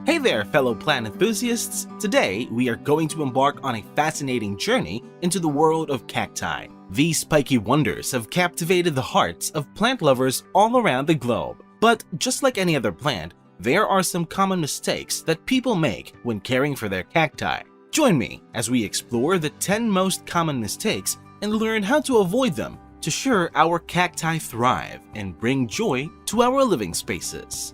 Hey there, fellow plant enthusiasts! Today, we are going to embark on a fascinating journey into the world of cacti. These spiky wonders have captivated the hearts of plant lovers all around the globe. But just like any other plant, there are some common mistakes that people make when caring for their cacti. Join me as we explore the 10 most common mistakes and learn how to avoid them to ensure our cacti thrive and bring joy to our living spaces.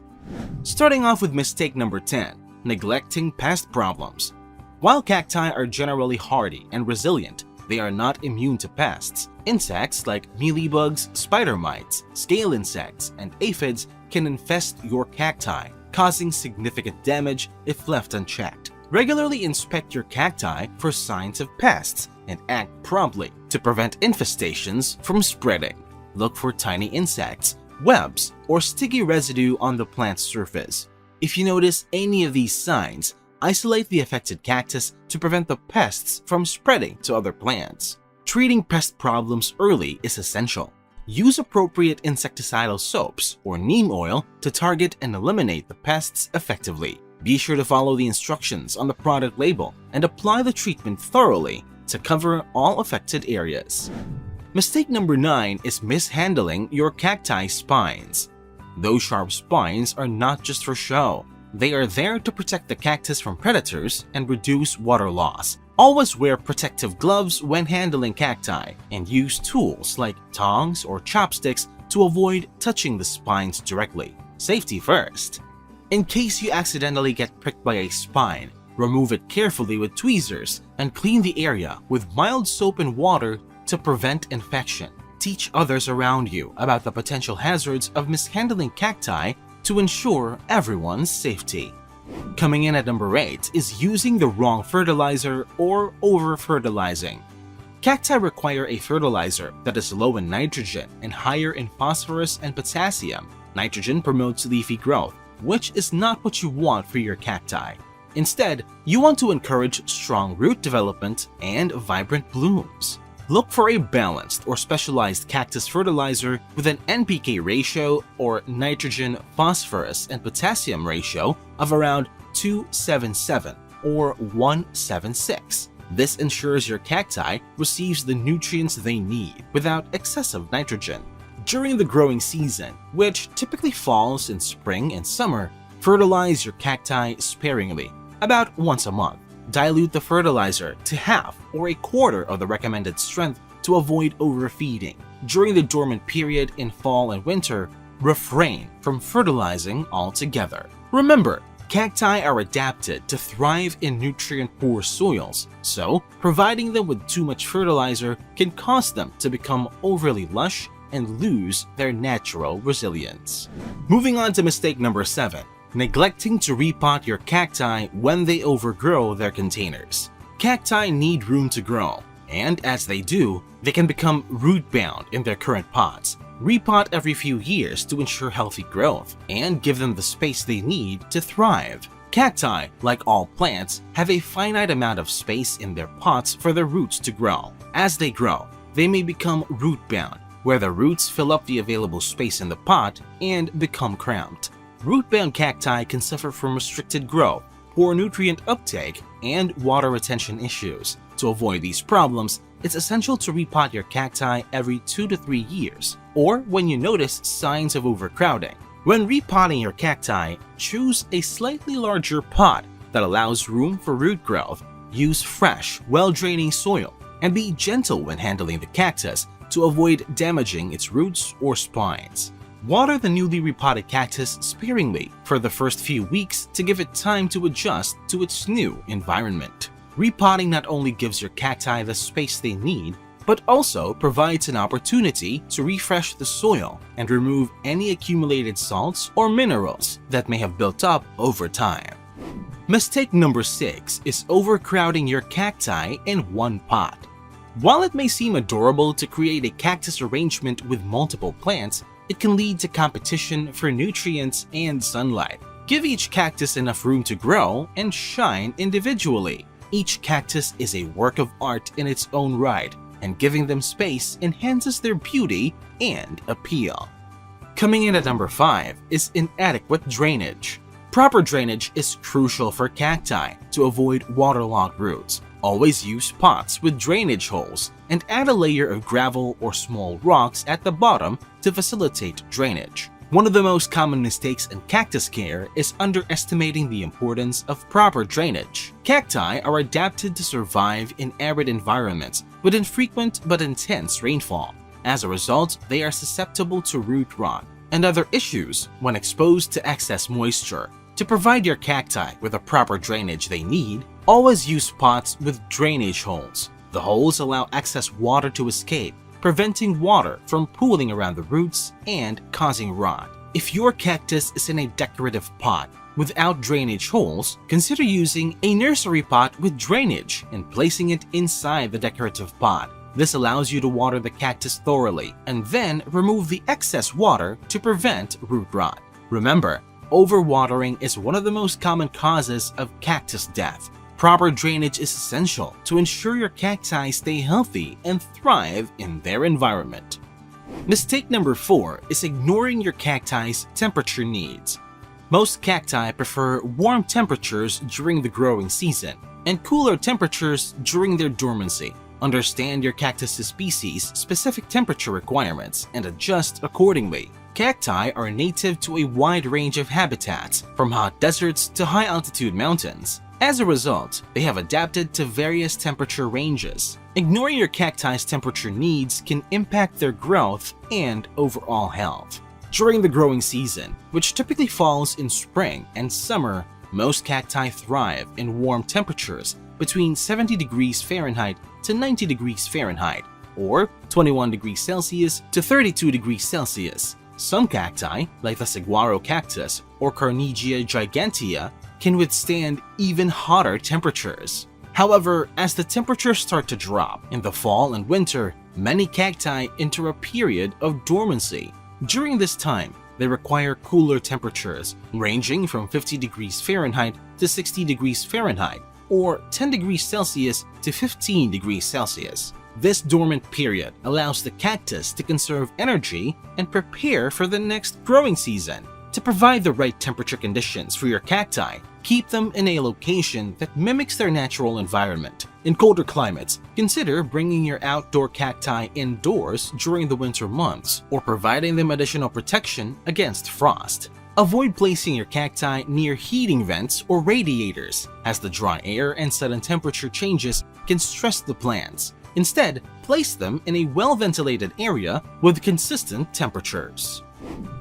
Starting off with mistake number 10, neglecting pest problems. While cacti are generally hardy and resilient, they are not immune to pests. Insects like mealybugs, spider mites, scale insects, and aphids can infest your cacti, causing significant damage if left unchecked. Regularly inspect your cacti for signs of pests and act promptly to prevent infestations from spreading. Look for tiny insects, webs, or sticky residue on the plant's surface. If you notice any of these signs, isolate the affected cactus to prevent the pests from spreading to other plants. Treating pest problems early is essential. Use appropriate insecticidal soaps or neem oil to target and eliminate the pests effectively. Be sure to follow the instructions on the product label and apply the treatment thoroughly to cover all affected areas. Mistake number 9 is mishandling your cacti spines. Those sharp spines are not just for show. They are there to protect the cactus from predators and reduce water loss. Always wear protective gloves when handling cacti and use tools like tongs or chopsticks to avoid touching the spines directly. Safety first. In case you accidentally get pricked by a spine, remove it carefully with tweezers and clean the area with mild soap and water to prevent infection. Teach others around you about the potential hazards of mishandling cacti to ensure everyone's safety. Coming in at number 8 is using the wrong fertilizer or over-fertilizing. Cacti require a fertilizer that is low in nitrogen and higher in phosphorus and potassium. Nitrogen promotes leafy growth, which is not what you want for your cacti. Instead, you want to encourage strong root development and vibrant blooms. Look for a balanced or specialized cactus fertilizer with an NPK ratio or nitrogen, phosphorus, and potassium ratio of around 277 or 176. This ensures your cacti receives the nutrients they need without excessive nitrogen. During the growing season, which typically falls in spring and summer, fertilize your cacti sparingly, about once a month. Dilute the fertilizer to half or a quarter of the recommended strength to avoid overfeeding. During the dormant period in fall and winter, refrain from fertilizing altogether. Remember, cacti are adapted to thrive in nutrient-poor soils, so providing them with too much fertilizer can cause them to become overly lush and lose their natural resilience. Moving on to mistake number 7. Neglecting to repot your cacti when they overgrow their containers. Cacti need room to grow, and as they do, they can become root-bound in their current pots. Repot every few years to ensure healthy growth and give them the space they need to thrive. Cacti, like all plants, have a finite amount of space in their pots for their roots to grow. As they grow, they may become root-bound, where the roots fill up the available space in the pot and become cramped. Root-bound cacti can suffer from restricted growth, poor nutrient uptake, and water retention issues. To avoid these problems, it's essential to repot your cacti every 2 to 3 years, or when you notice signs of overcrowding. When repotting your cacti, choose a slightly larger pot that allows room for root growth. Use fresh, well-draining soil, and be gentle when handling the cactus to avoid damaging its roots or spines. Water the newly repotted cactus sparingly for the first few weeks to give it time to adjust to its new environment. Repotting not only gives your cacti the space they need, but also provides an opportunity to refresh the soil and remove any accumulated salts or minerals that may have built up over time. Mistake number 6 is overcrowding your cacti in one pot. While it may seem adorable to create a cactus arrangement with multiple plants, it can lead to competition for nutrients and sunlight. Give each cactus enough room to grow and shine individually. Each cactus is a work of art in its own right, and giving them space enhances their beauty and appeal. Coming in at number 5 is inadequate drainage. Proper drainage is crucial for cacti to avoid waterlogged roots. Always use pots with drainage holes and add a layer of gravel or small rocks at the bottom to facilitate drainage. One of the most common mistakes in cactus care is underestimating the importance of proper drainage. Cacti are adapted to survive in arid environments with infrequent but intense rainfall. As a result, they are susceptible to root rot and other issues when exposed to excess moisture. To provide your cacti with the proper drainage they need, always use pots with drainage holes. The holes allow excess water to escape, preventing water from pooling around the roots and causing rot. If your cactus is in a decorative pot without drainage holes, consider using a nursery pot with drainage and placing it inside the decorative pot. This allows you to water the cactus thoroughly and then remove the excess water to prevent root rot. Remember, overwatering is one of the most common causes of cactus death. Proper drainage is essential to ensure your cacti stay healthy and thrive in their environment. Mistake number 4 is ignoring your cacti's temperature needs. Most cacti prefer warm temperatures during the growing season and cooler temperatures during their dormancy. Understand your cactus species' specific temperature requirements and adjust accordingly. Cacti are native to a wide range of habitats, from hot deserts to high-altitude mountains. As a result, they have adapted to various temperature ranges. Ignoring your cacti's temperature needs can impact their growth and overall health. During the growing season, which typically falls in spring and summer, most cacti thrive in warm temperatures between 70 degrees Fahrenheit to 90 degrees Fahrenheit, or 21 degrees Celsius to 32 degrees Celsius. Some cacti, like the saguaro cactus or Carnegie gigantea, can withstand even hotter temperatures. However, as the temperatures start to drop in the fall and winter, many cacti enter a period of dormancy. During this time, they require cooler temperatures, ranging from 50 degrees Fahrenheit to 60 degrees Fahrenheit, or 10 degrees Celsius to 15 degrees Celsius. This dormant period allows the cactus to conserve energy and prepare for the next growing season. To provide the right temperature conditions for your cacti, keep them in a location that mimics their natural environment. In colder climates, consider bringing your outdoor cacti indoors during the winter months or providing them additional protection against frost. Avoid placing your cacti near heating vents or radiators, as the dry air and sudden temperature changes can stress the plants. Instead, place them in a well-ventilated area with consistent temperatures.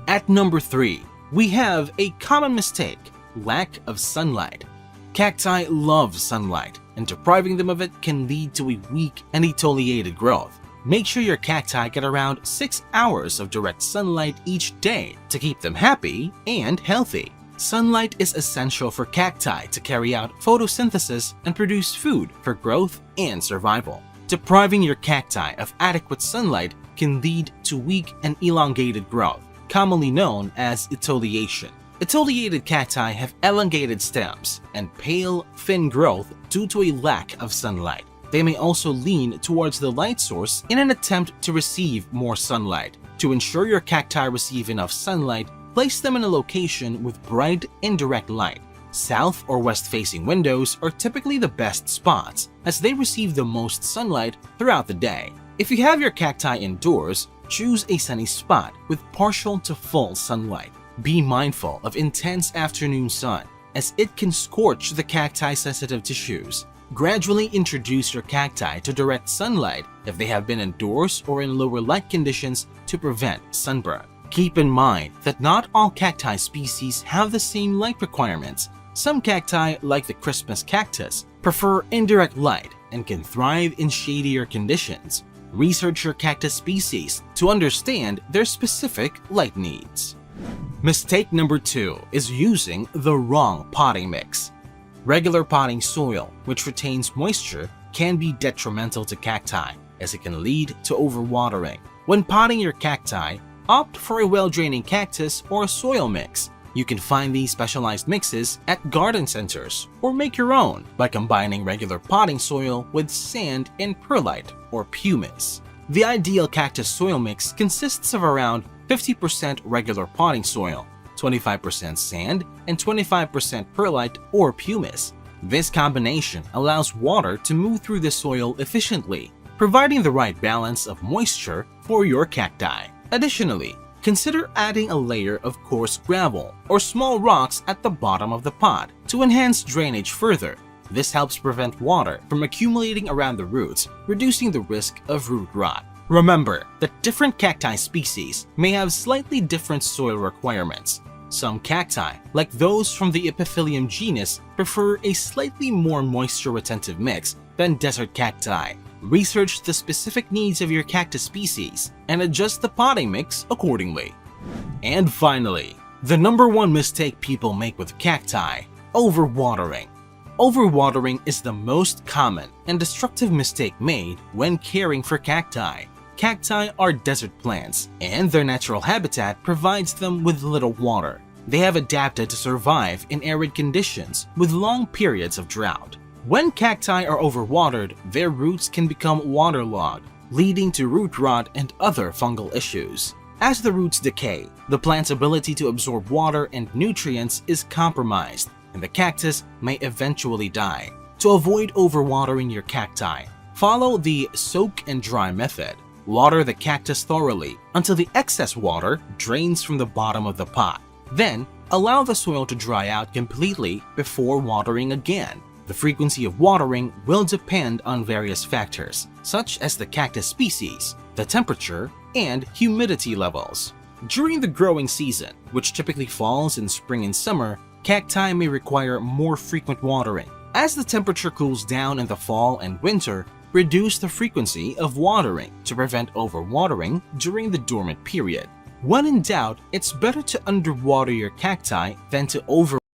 At number 3, we have a common mistake: lack of sunlight. Cacti love sunlight, and depriving them of it can lead to a weak and etiolated growth. Make sure your cacti get around 6 hours of direct sunlight each day to keep them happy and healthy. Sunlight is essential for cacti to carry out photosynthesis and produce food for growth and survival. Depriving your cacti of adequate sunlight can lead to weak and elongated growth, commonly known as etiolation. Etiolated cacti have elongated stems and pale, thin growth due to a lack of sunlight. They may also lean towards the light source in an attempt to receive more sunlight. To ensure your cacti receive enough sunlight, place them in a location with bright, indirect light. South or west-facing windows are typically the best spots, as they receive the most sunlight throughout the day. If you have your cacti indoors, choose a sunny spot with partial to full sunlight. Be mindful of intense afternoon sun, as it can scorch the cacti-sensitive tissues. Gradually introduce your cacti to direct sunlight if they have been indoors or in lower light conditions to prevent sunburn. Keep in mind that not all cacti species have the same light requirements. Some cacti, like the Christmas cactus, prefer indirect light and can thrive in shadier conditions. Research your cactus species to understand their specific light needs. Mistake number 2 is using the wrong potting mix. Regular potting soil, which retains moisture, can be detrimental to cacti, as it can lead to overwatering. When potting your cacti, opt for a well-draining cactus or a soil mix. You can find these specialized mixes at garden centers or make your own by combining regular potting soil with sand and perlite or pumice. The ideal cactus soil mix consists of around 50% regular potting soil, 25% sand, and 25% perlite or pumice. This combination allows water to move through the soil efficiently, providing the right balance of moisture for your cacti. Additionally, consider adding a layer of coarse gravel or small rocks at the bottom of the pot to enhance drainage further. This helps prevent water from accumulating around the roots, reducing the risk of root rot. Remember that different cacti species may have slightly different soil requirements. Some cacti, like those from the Epiphyllum genus, prefer a slightly more moisture-retentive mix than desert cacti. Research the specific needs of your cactus species and adjust the potting mix accordingly. And finally, the number one mistake people make with cacti: overwatering. Overwatering is the most common and destructive mistake made when caring for cacti. Cacti are desert plants, and their natural habitat provides them with little water. They have adapted to survive in arid conditions with long periods of drought. When cacti are overwatered, their roots can become waterlogged, leading to root rot and other fungal issues. As the roots decay, the plant's ability to absorb water and nutrients is compromised, and the cactus may eventually die. To avoid overwatering your cacti, follow the soak and dry method. Water the cactus thoroughly until the excess water drains from the bottom of the pot. Then, allow the soil to dry out completely before watering again. The frequency of watering will depend on various factors, such as the cactus species, the temperature, and humidity levels. During the growing season, which typically falls in spring and summer, cacti may require more frequent watering. As the temperature cools down in the fall and winter, reduce the frequency of watering to prevent overwatering during the dormant period. When in doubt, it's better to underwater your cacti than to